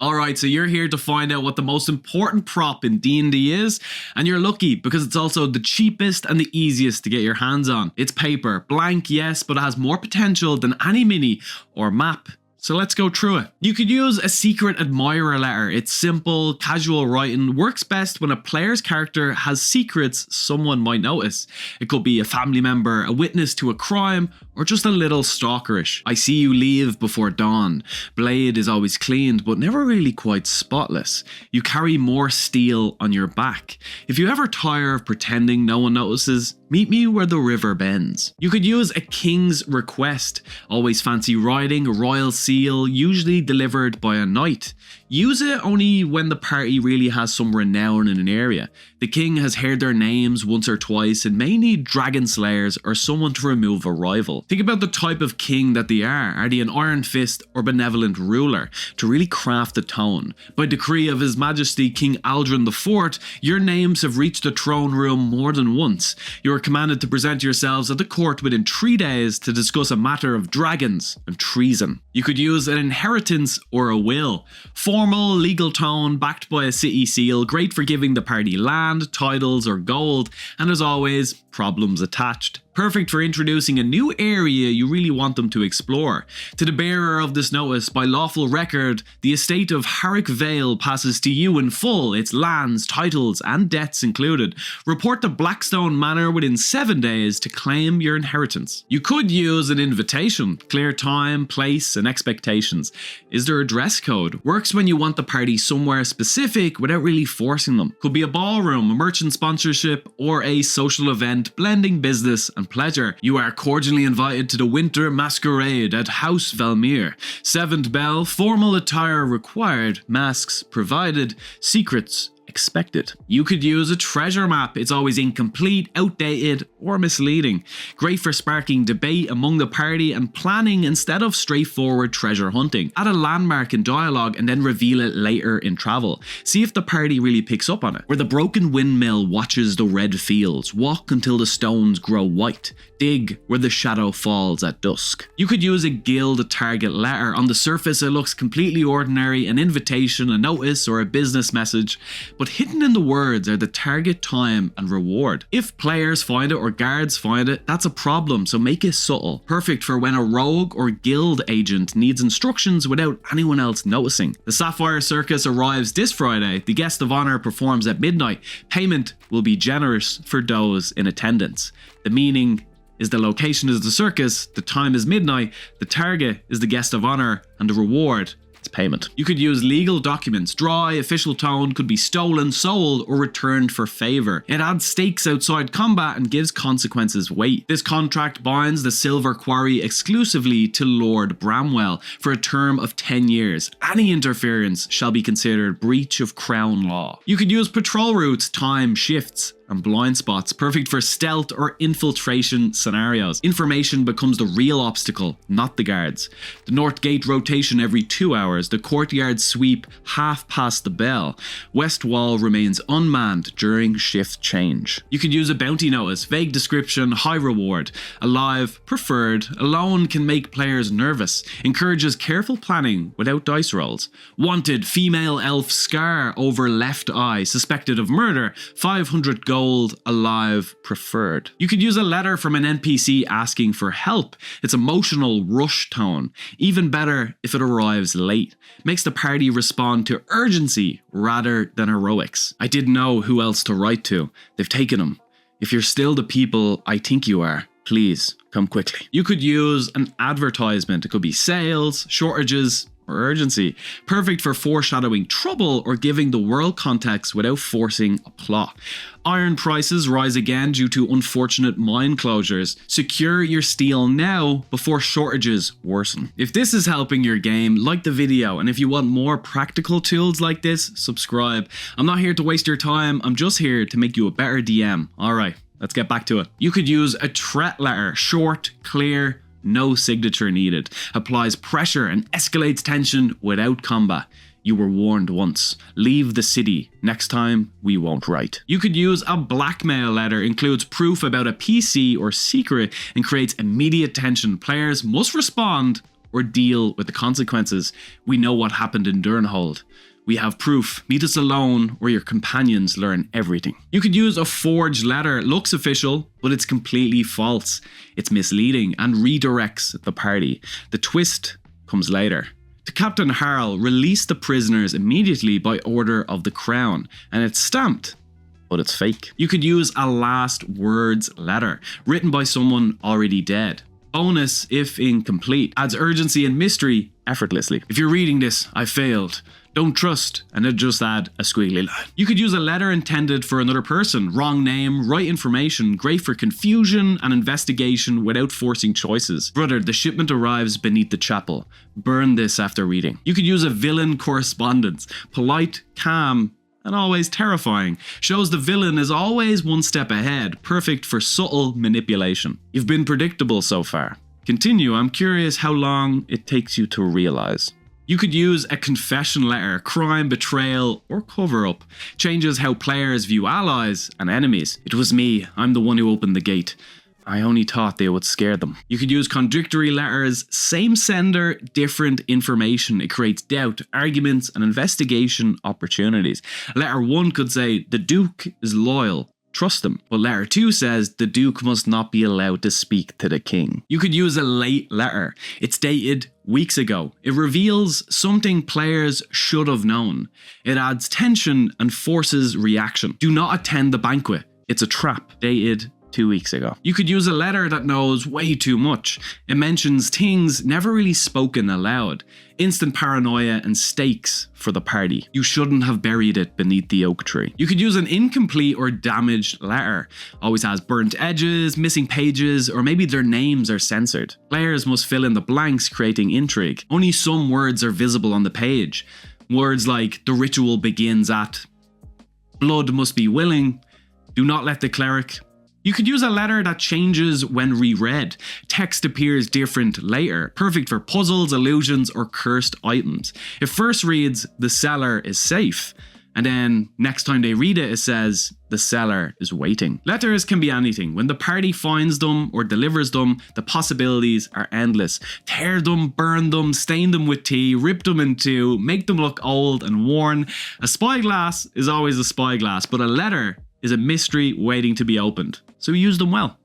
Alright, so you're here to find out what the most important prop in D&D is, and you're lucky because it's also the cheapest and the easiest to get your hands on. It's paper, blank yes, but it has more potential than any mini or map. So let's go through it. You could use a secret admirer letter. It's simple, casual writing, works best when a player's character has secrets someone might notice. It could be a family member, a witness to a crime, or just a little stalkerish. I see you leave before dawn. Blade is always cleaned, but never really quite spotless. You carry more steel on your back. If you ever tire of pretending no one notices, meet me where the river bends. You could use a king's request. Always fancy riding, a royal seal, usually delivered by a knight. Use it only when the party really has some renown in an area. The king has heard their names once or twice and may need dragon slayers or someone to remove a rival. Think about the type of king that they are. Are they an iron fist or benevolent ruler? To really craft the tone. By decree of His Majesty King Aldrin IV, your names have reached the throne room more than once. You are commanded to present yourselves at the court within 3 days to discuss a matter of dragons and treason. You could use an inheritance or a will. Formal, legal tone, backed by a city seal, great for giving the party land, titles or gold, and as always, problems attached. Perfect for introducing a new area you really want them to explore. To the bearer of this notice, by lawful record, the estate of Harrick Vale passes to you in full, its lands, titles, and debts included. Report to Blackstone Manor within 7 days to claim your inheritance. You could use an invitation, clear time, place, and expectations. Is there a dress code? Works when you want the party somewhere specific without really forcing them. Could be a ballroom, a merchant sponsorship, or a social event blending business and pleasure. You are cordially invited to the winter masquerade at House Valmere. 7th bell, formal attire required, masks provided, secrets expected. You could use a treasure map. It's always incomplete, outdated, or misleading. Great for sparking debate among the party and planning instead of straightforward treasure hunting. Add a landmark in dialogue and then reveal it later in travel. See if the party really picks up on it. Where the broken windmill watches the red fields. Walk until the stones grow white. Dig where the shadow falls at dusk. You could use a guild target letter. On the surface it looks completely ordinary, an invitation, a notice, or a business message, but hidden in the words are the target time and reward. If players find it or guards find it, that's a problem, so make it subtle. Perfect for when a rogue or guild agent needs instructions without anyone else noticing. The Sapphire Circus arrives this Friday. The guest of honor performs at midnight. Payment will be generous for those in attendance. The meaning is the location is the circus, the time is midnight, the target is the guest of honor, and the reward is payment. You could use legal documents. Dry, official tone, could be stolen, sold, or returned for favor. It adds stakes outside combat and gives consequences weight. This contract binds the Silver Quarry exclusively to Lord Bramwell for a term of 10 years. Any interference shall be considered breach of crown law. You could use patrol routes, time, shifts, and blind spots, perfect for stealth or infiltration scenarios. Information becomes the real obstacle, not the guards. The North Gate rotation every 2 hours, the courtyard sweep half past the bell. West Wall remains unmanned during shift change. You could use a bounty notice, vague description, high reward. Alive, preferred, alone can make players nervous, encourages careful planning without dice rolls. Wanted, female elf scar over left eye, suspected of murder, 500 gold, alive, preferred. You could use a letter from an NPC asking for help. It's emotional rush tone. Even better if it arrives late. Makes the party respond to urgency rather than heroics. I didn't know who else to write to. They've taken him. If you're still the people I think you are, please come quickly. You could use an advertisement. It could be sales, shortages, or urgency. Perfect for foreshadowing trouble or giving the world context without forcing a plot. Iron prices rise again due to unfortunate mine closures. Secure your steel now before shortages worsen. If this is helping your game, like the video, and if you want more practical tools like this, subscribe. I'm not here to waste your time, I'm just here to make you a better DM. Alright, let's get back to it. You could use a threat letter, short, clear, no signature needed. Applies pressure and escalates tension without combat. You were warned once. Leave the city. Next time, we won't write. You could use a blackmail letter. Includes proof about a PC or secret and creates immediate tension. Players must respond or deal with the consequences. We know what happened in Durnhold. We have proof. Meet us alone where your companions learn everything. You could use a forged letter. It looks official, but it's completely false. It's misleading and redirects the party. The twist comes later. To Captain Harl, release the prisoners immediately by order of the Crown, and it's stamped, but it's fake. You could use a last words letter, written by someone already dead. Bonus, if incomplete, adds urgency and mystery effortlessly. If you're reading this, I failed. Don't trust, and then just add a squiggly line. You could use a letter intended for another person. Wrong name, right information, great for confusion and investigation without forcing choices. Brother, the shipment arrives beneath the chapel. Burn this after reading. You could use a villain correspondence. Polite, calm, and always terrifying. Shows the villain is always one step ahead. Perfect for subtle manipulation. You've been predictable so far. Continue, I'm curious how long it takes you to realize. You could use a confession letter, crime, betrayal, or cover-up. Changes how players view allies and enemies. It was me, I'm the one who opened the gate. I only thought they would scare them. You could use contradictory letters, same sender, different information. It creates doubt, arguments, and investigation opportunities. Letter 1 could say, the Duke is loyal. Trust him. But letter 2 says the Duke must not be allowed to speak to the king. You could use a late letter. It's dated weeks ago. It reveals something players should have known. It adds tension and forces reaction. Do not attend the banquet. It's a trap. Dated 2 weeks ago. You could use a letter that knows way too much. It mentions things never really spoken aloud. Instant paranoia and stakes for the party. You shouldn't have buried it beneath the oak tree. You could use an incomplete or damaged letter. Always has burnt edges, missing pages, or maybe their names are censored. Players must fill in the blanks, creating intrigue. Only some words are visible on the page. Words like, the ritual begins at, blood must be willing, do not let the cleric. You could use a letter that changes when reread. Text appears different later, perfect for puzzles, illusions, or cursed items. It first reads, the cellar is safe, and then next time they read it, it says, the cellar is waiting. Letters can be anything. When the party finds them or delivers them, the possibilities are endless. Tear them, burn them, stain them with tea, rip them in two, make them look old and worn. A spyglass is always a spyglass, but a letter is a mystery waiting to be opened. So use them well.